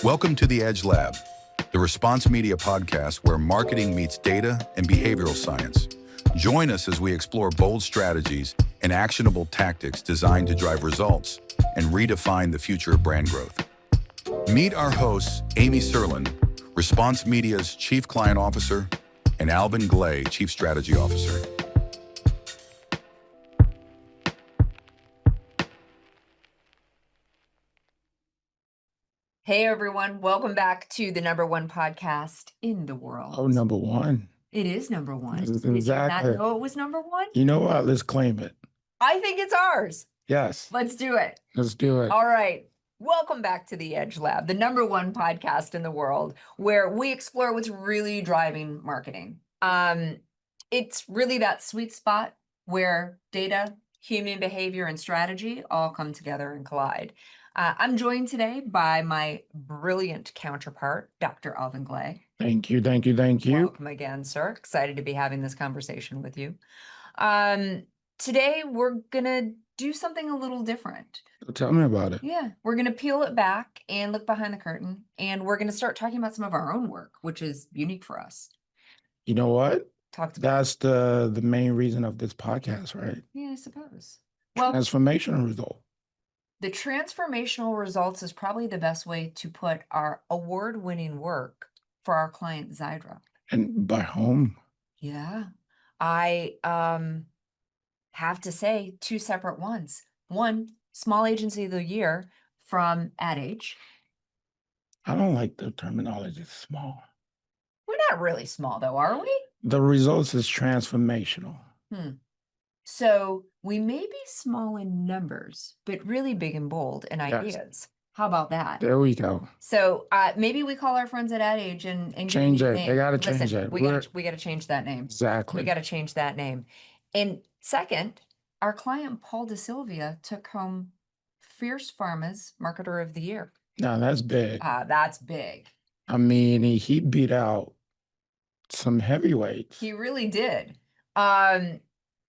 Welcome to the Edge Lab, the response media podcast where marketing meets data and behavioral science. Join us as we explore bold strategies and actionable tactics designed to drive results and redefine the future of brand growth. Meet our hosts, Ami Sirlin, Response Media's Chief Client Officer, and Alvin Glay, Chief Strategy Officer. Hey everyone, welcome back to the #1 podcast in the world. Oh, number one. It is number one. This is Did you exactly. not know it was number one? You know what? Let's claim it. I think it's ours. Yes, Let's do it. let's do it. All right. Welcome back to the Edge Lab, the #1 podcast in the world, where we explore what's really driving marketing. It's really that sweet spot where data, human behavior, and strategy all come together and collide. I'm joined today by my brilliant counterpart, Dr. Alvin Glay. Thank you, thank you, thank you. Welcome again, sir. Excited to be having this conversation with you. Today, we're going to do something a little different. Tell me about it. Yeah, we're going to peel it back and look behind the curtain, and we're going to start talking about some of our own work, which is unique for us. You know what? Talked about. That's the main reason of this podcast, right? Yeah, I suppose. Well, Transformational result. the transformational results is probably the best way to put our award-winning work for our client Xiidra. And by whom? Yeah, I have to say two separate ones. One, Small Agency of the Year from Ad Age. I don't like the terminology small. We're not really small though, are we? The results is transformational. So we may be small in numbers, but really big and bold in Yes. ideas. How about that? There we go. So maybe we call our friends at Ad Age and give Change you a it. name. They gotta Listen, change it. We got to change that name. Exactly. We got to change that name. And second, our client Paul DeSilvia took home Fierce Pharma's Marketer of the Year. Now that's big. That's big. I mean, he beat out some heavyweights. He really did.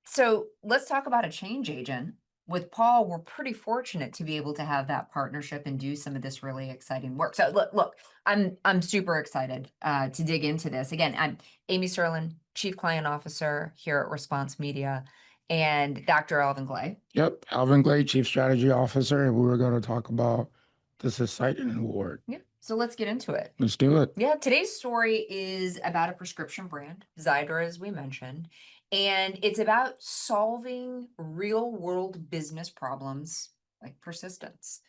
So let's talk about a change agent. With Paul, we're pretty fortunate to be able to have that partnership and do some of this really exciting work. So look, I'm super excited to dig into this. Again, I'm Ami Sirlin, Chief Client Officer here at Response Media, and Dr. Alvin Glay. Yep, Alvin Glay, Chief Strategy Officer, and we were going to talk about this exciting award. Yeah. So let's get into it. Let's do it. Yeah, today's story is about a prescription brand, Xiidra, as we mentioned, and it's about solving real-world business problems like persistence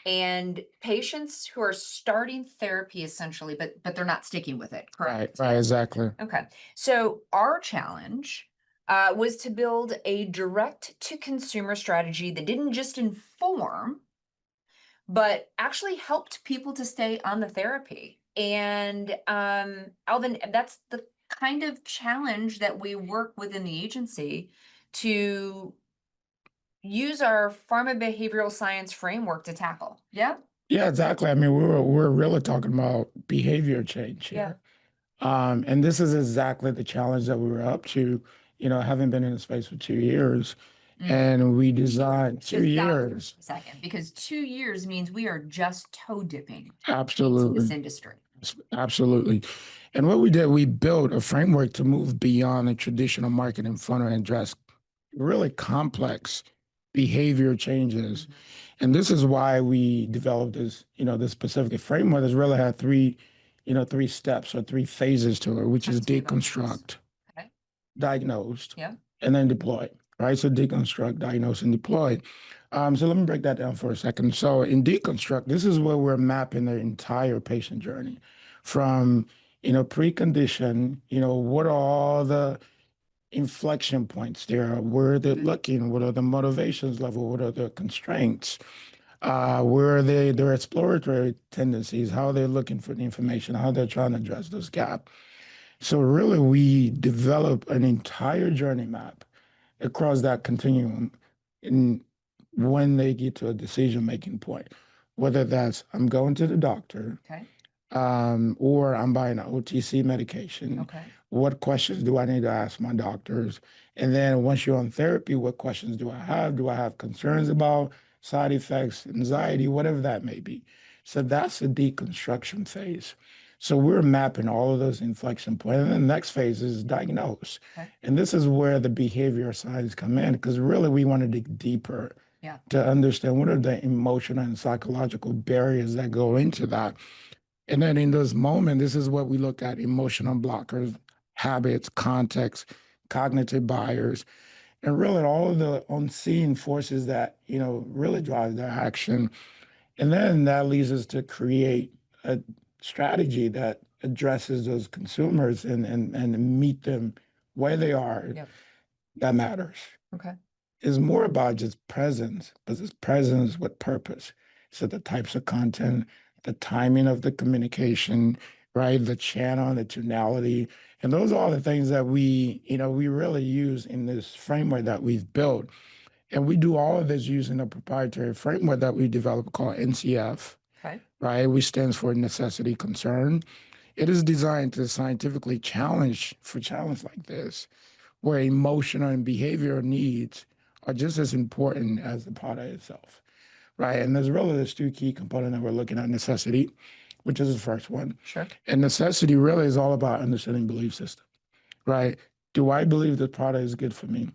and patients who are starting therapy essentially, but they're not sticking with it. Correct? Right, exactly. Okay. So our challenge was to build a direct-to-consumer strategy that didn't just inform, but actually helped people to stay on the therapy. And Alvin, that's the kind of challenge that we work within the agency to use our pharma behavioral science framework to tackle. Yeah? Yeah, exactly. I mean, we're really talking about behavior change here. And this is exactly the challenge that we were up to, having been in the space for 2 years. And we designed 2 years. Second, because 2 years means we are just toe dipping Absolutely. into this industry. Absolutely. And what we did, we built a framework to move beyond the traditional marketing funnel and address really complex behavior changes. And this is why we developed this, this specific framework that's really had three steps or 3 phases to it, which is deconstruct, diagnosed, and then deploy. Right, so deconstruct, diagnose, and deploy. So let me break that down for a second. So in deconstruct, this is where we're mapping the entire patient journey from, precondition, what are all the inflection points there? Where they're looking, what are the motivations level, what are the constraints? Where are their exploratory tendencies, how they're looking for the information, how they're trying to address those gaps. So really, we develop an entire journey map across that continuum in when they get to a decision-making point, whether that's I'm going to the doctor, or I'm buying an OTC medication. What questions do I need to ask my doctors? And then once you're on therapy, what questions do I have? Do I have concerns about side effects, anxiety, whatever that may be? So that's the deconstruction phase. So we're mapping all of those inflection points. And then the next phase is diagnose. Okay. And this is where the behavior science come in, because really we want to dig deeper Yeah. to understand what are the emotional and psychological barriers that go into that. And then in those moments, this is what we look at: emotional blockers, habits, context, cognitive bias, and really all of the unseen forces that, really drive their action. And then that leads us to create a strategy that addresses those consumers and meet them where they are. Yep. That matters. Okay. It's more about just presence, but it's presence with purpose. So the types of content, the timing of the communication, right? The channel, the tonality. And those are all the things that we really use in this framework that we've built. And we do all of this using a proprietary framework that we developed called NCF, Okay. right? Which stands for necessity concern. It is designed to scientifically challenge like this, where emotional and behavioral needs are just as important as the product itself, right? And there's two key components that we're looking at: necessity, which is the first one. Sure. And necessity really is all about understanding belief system, right? Do I believe this product is good for me?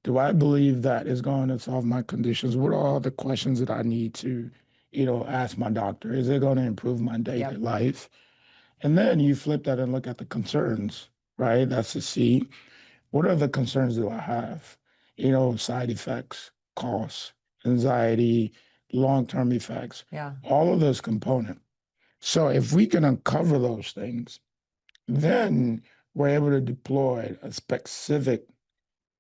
Do I believe that it's going to solve my conditions? What are all the questions that I need to, ask my doctor? Is it going to improve my daily life? And then you flip that and look at the concerns, right? That's the C. What are the concerns do I have? Side effects, costs, anxiety, long-term effects, Yeah. all of those components. So if we can uncover those things, then we're able to deploy a specific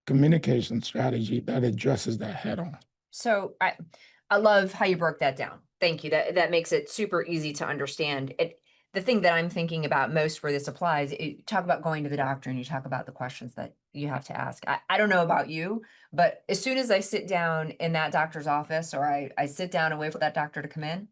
communication strategy that addresses that head on. So I love how you broke that down. Thank you. That makes it super easy to understand. The thing that I'm thinking about most where this applies, you talk about going to the doctor and you talk about the questions that you have to ask. I don't know about you, but as soon as I sit down in that doctor's office, or I sit down and wait for that doctor to come in,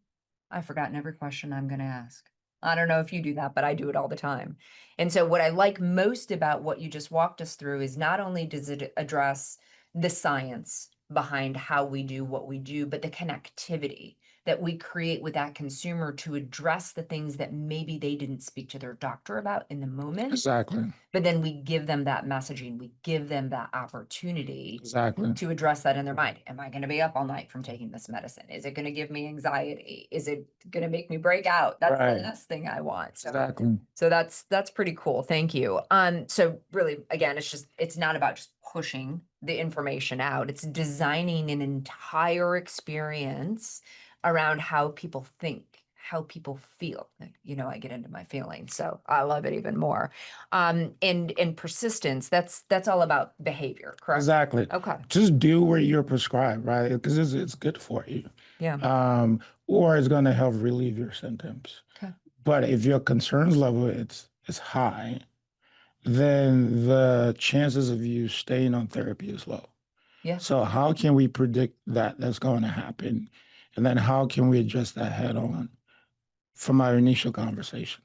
I've forgotten every question I'm going to ask. I don't know if you do that, but I do it all the time. And so what I like most about what you just walked us through is not only does it address the science behind how we do what we do, but the connectivity that we create with that consumer to address the things that maybe they didn't speak to their doctor about in the moment. Exactly. But then we give them that messaging, we give them that opportunity Exactly. to address that in their mind. Am I going to be up all night from taking this medicine? Is it going to give me anxiety? Is it going to make me break out? That's Right. the last thing I want. So, Exactly. so that's pretty cool. Thank you. So really, again, it's not about just pushing the information out. It's designing an entire experience around how people think, how people feel. I get into my feelings, so I love it even more. And persistence, that's all about behavior, correct? Exactly. Okay. Just do what you're prescribed, right? Because it's good for you. Yeah. Or it's going to help relieve your symptoms. Okay. But if your concerns level is high, then the chances of you staying on therapy is low. Yeah. So how can we predict that that's going to happen? And then how can we address that head on from our initial conversation?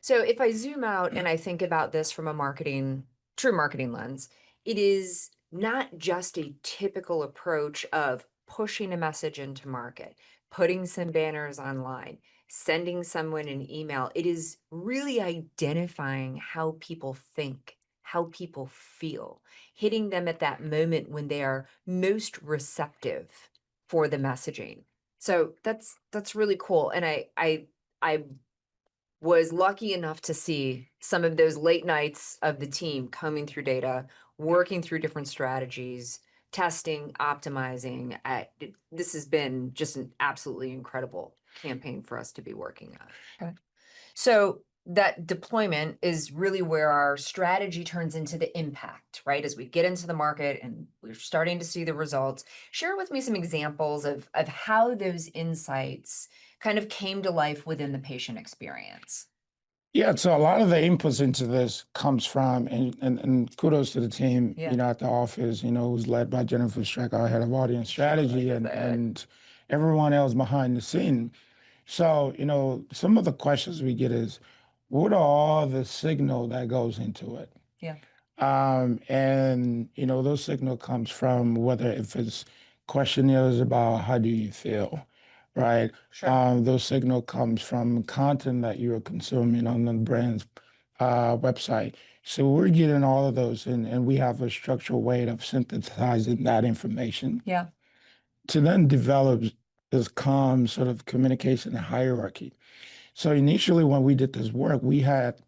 So if I zoom out and I think about this from a true marketing lens, it is not just a typical approach of pushing a message into market, putting some banners online, sending someone an email. It is really identifying how people think, how people feel, hitting them at that moment when they are most receptive for the messaging. So that's really cool. And I was lucky enough to see some of those late nights of the team coming through data, working through different strategies, testing, optimizing. This has been just an absolutely incredible campaign for us to be working on. Okay. So that deployment is really where our strategy turns into the impact, right? As we get into the market and we're starting to see the results. Share with me some examples of how those insights kind of came to life within the patient experience. Yeah, so a lot of the inputs into this comes from, and kudos to the team, Yeah. at the office, who's led by Jennifer Streck, our head of audience strategy, Sure, and everyone else behind the scene. So, some of the questions we get is, what are all the signal that goes into it? Yeah. And, those signal comes from whether if it's questionnaires about how do you feel, right? Sure. Those signal comes from content that you're consuming on the brand's website. So we're getting all of those, and we have a structural way of synthesizing that information Yeah. to then develop this calm sort of communication hierarchy. So initially, when we did this work, we had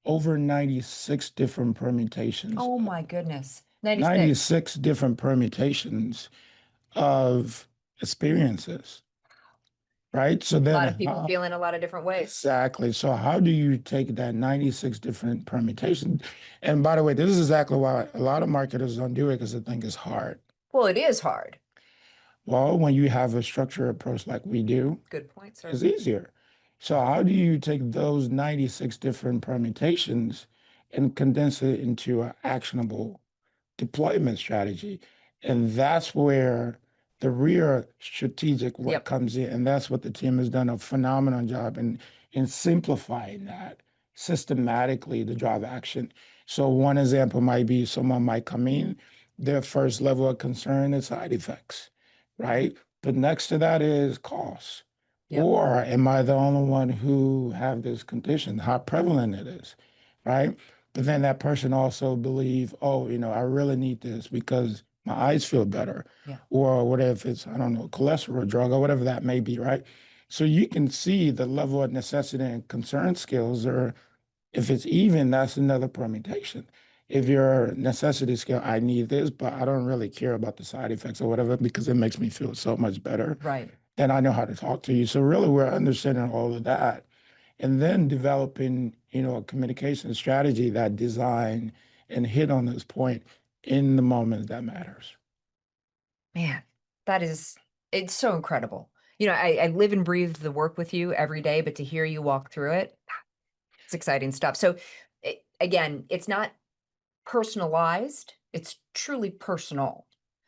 over 96 different permutations, Oh my goodness. 96. 96 different permutations of experiences, right? So A then lot of people how feeling a lot of different ways. exactly? So how do you take that 96 different permutations? And by the way, this is exactly why a lot of marketers don't do it because they think it's hard. Well, it is hard. Well, when you have a structured approach like we do, Good point, sir. it's easier. So how do you take those 96 different permutations and condense it into an actionable deployment strategy? And that's where the real strategic work Yep. comes in. And that's what the team has done a phenomenal job in simplifying that systematically to drive action. So one example might be someone might come in, their first level of concern is side effects, right? But next to that is cost. Yep. Or am I the only one who have this condition? How prevalent it is, right? But then that person also believe, oh, I really need this because my eyes feel better. Yeah. Or what if it's, I don't know, cholesterol drug or whatever that may be, right? So you can see the level of necessity and concern skills, or if it's even, that's another permutation. If your necessity skill, I need this, but I don't really care about the side effects or whatever because it makes me feel so much better, Right. then I know how to talk to you. So really we're understanding all of that and then developing, a communication strategy that design and hit on this point in the moment that matters. Man, it's so incredible. I live and breathe the work with you every day, but to hear you walk through it, it's exciting stuff. So again, it's not personalized, it's truly personal.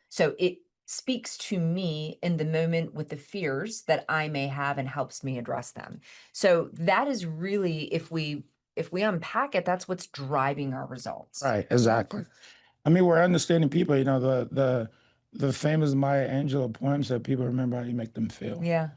So it speaks to me in the moment with the fears that I may have and helps me address them. So that is really, if we unpack it, that's what's driving our results. Right, exactly. I mean, we're understanding people, the famous Maya Angelou poem said people remember how you make them feel. Yeah.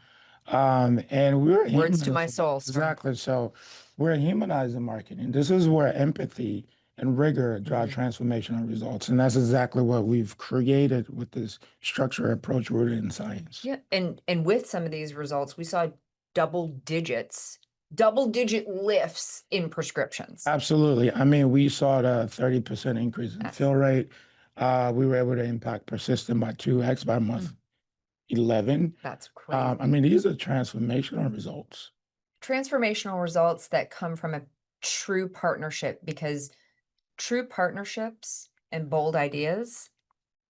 And we're Words to my humanizing. soul, sir. Exactly. So we're humanizing marketing. This is where empathy and rigor drive transformational results. And that's exactly what we've created with this structured approach rooted in science. Yeah. And with some of these results, we saw double-digit lifts in prescriptions. Absolutely. I mean, we saw the 30% increase in That's- fill rate. We were able to impact persistent by 2x by month 11. That's crazy. I mean, these are transformational results. Transformational results that come from a true partnership, because true partnerships and bold ideas,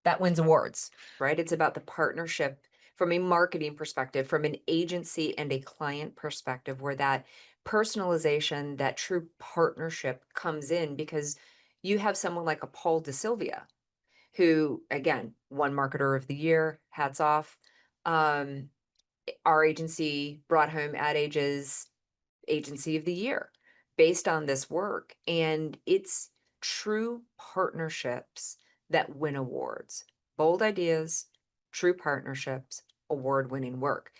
that wins awards, right? It's about the partnership from a marketing perspective, from an agency and a client perspective, where that personalization, that true partnership comes in, because you have someone like a Paul DeSilvia, who, again, won Marketer of the Year, hats off. Our agency brought home Ad Age's Agency of the Year based on this work. And it's true partnerships that win awards. Bold ideas, true partnerships, award-winning work.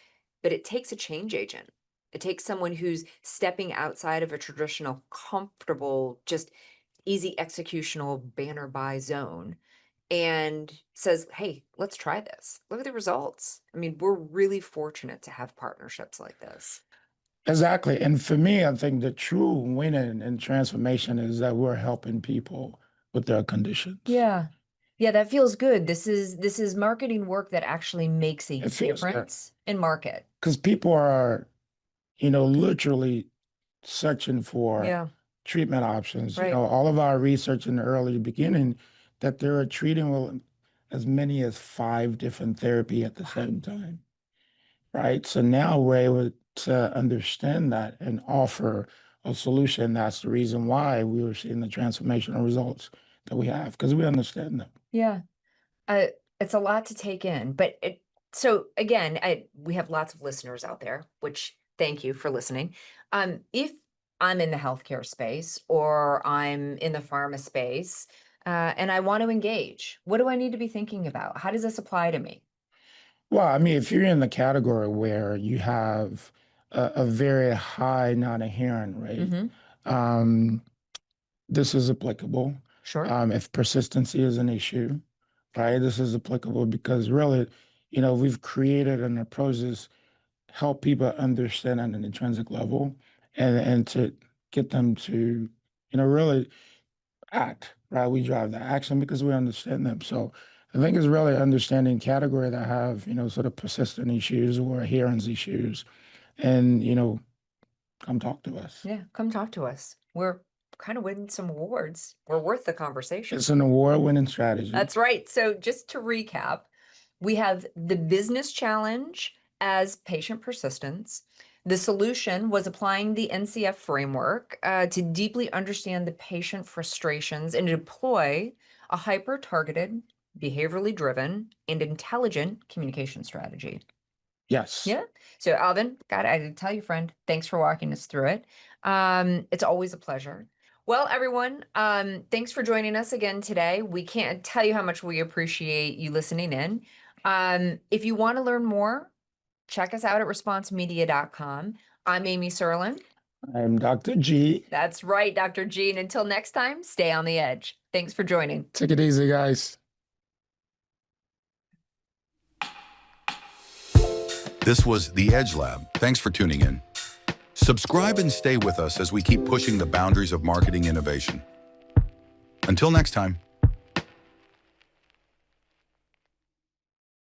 But it takes a change agent. It takes someone who's stepping outside of a traditional, comfortable, just easy executional banner buy zone and says, hey, let's try this. Look at the results. I mean, we're really fortunate to have partnerships like this. Exactly. And for me, I think the true winning and transformation is that we're helping people with their conditions. Yeah. Yeah, that feels good. This is marketing work that actually makes a It feels good. difference in market. Because people are, literally searching for Yeah, treatment options. right. All of our research in the early beginning that they were treating with as many as 5 different therapy at the same time, right? So now we're able to understand that and offer a solution. That's the reason why we were seeing the transformational results that we have, because we understand them. Yeah. It's a lot to take in, but so again, we have lots of listeners out there, which thank you for listening. If I'm in the healthcare space or I'm in the pharma space, and I want to engage, what do I need to be thinking about? How does this apply to me? Well, I mean, if you're in the category where you have a very high non-adherent rate, um, this is applicable. Sure. If persistency is an issue, right, this is applicable because really, we've created an approach that's help people understand at an intrinsic level and to get them to, really act, right? We drive the action because we understand them. So I think it's really understanding category that have, sort of persistent issues or adherence issues and, come talk to us. Yeah, come talk to us. We're kind of winning some awards. We're worth the conversation. It's an award-winning strategy. That's right. So just to recap, we have the business challenge as patient persistence. The solution was applying the NCF framework to deeply understand the patient frustrations and deploy a hyper-targeted, behaviorally driven, and intelligent communication strategy. Yes. Yeah. So Alvin, God, I tell you, friend, thanks for walking us through it. It's always a pleasure. Well, everyone, thanks for joining us again today. We can't tell you how much we appreciate you listening in. If you want to learn more, check us out at responsemedia.com. I'm Ami Sirlin. I'm Dr. G. That's right, Dr. G. And until next time, stay on the edge. Thanks for joining. Take it easy, guys. This was The Edge Lab. Thanks for tuning in. Subscribe and stay with us as we keep pushing the boundaries of marketing innovation. Until next time.